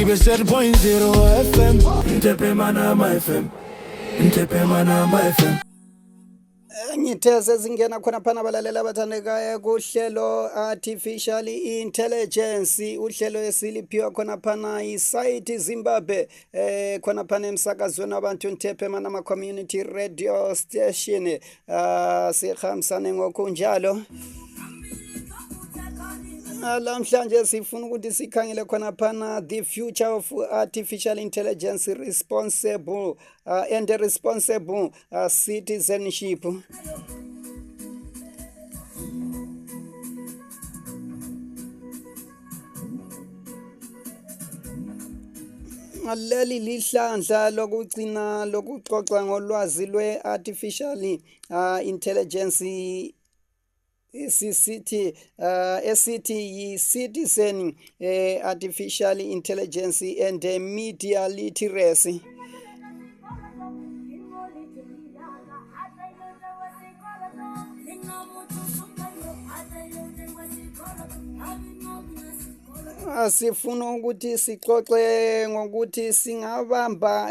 7.0 FM Ntepe Manama FM Ntepe Manama FM Ngitheze zingena khona phana balalela abathandekayo kuhlelo artificial intelligence uhlelo esiliphiwa khona phana isite Zimbabwe khona phana emsakazweni abantu Ntepe Manama community radio station sihamsane ngokunjalo Lamhlanje sifuna ukuthi sikhangele khona phana the future of artificial intelligence responsible and responsible citizenship. Leli lihlandla lokugcina lokuxoxa ngolwazi lwe-artificial intelligence esithi citizen artificial intelligence and media literacy. Sifuna ukuthi sixoxe ngokuthi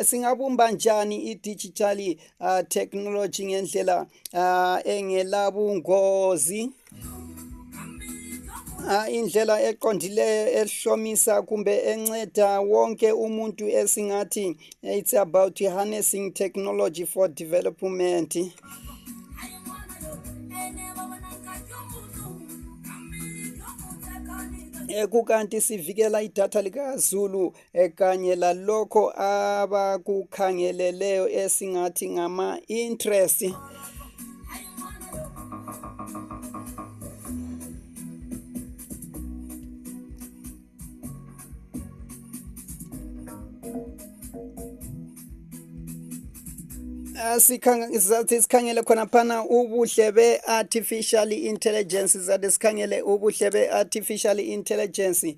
singabumba njani i-digital technology ngendlela engelabungozi indlela eqondile ehlomisa kumbe enceda wonke umuntu esingathi it's about harnessing technology for development. Kukanti sivikela idatha likaZulu kanye lalokho abakukhangeleleyo esingathi ngama interest. Sikhangele khona phana ubuhle be-artificial intelligence sikhangele ubuhle be-artificial intelligence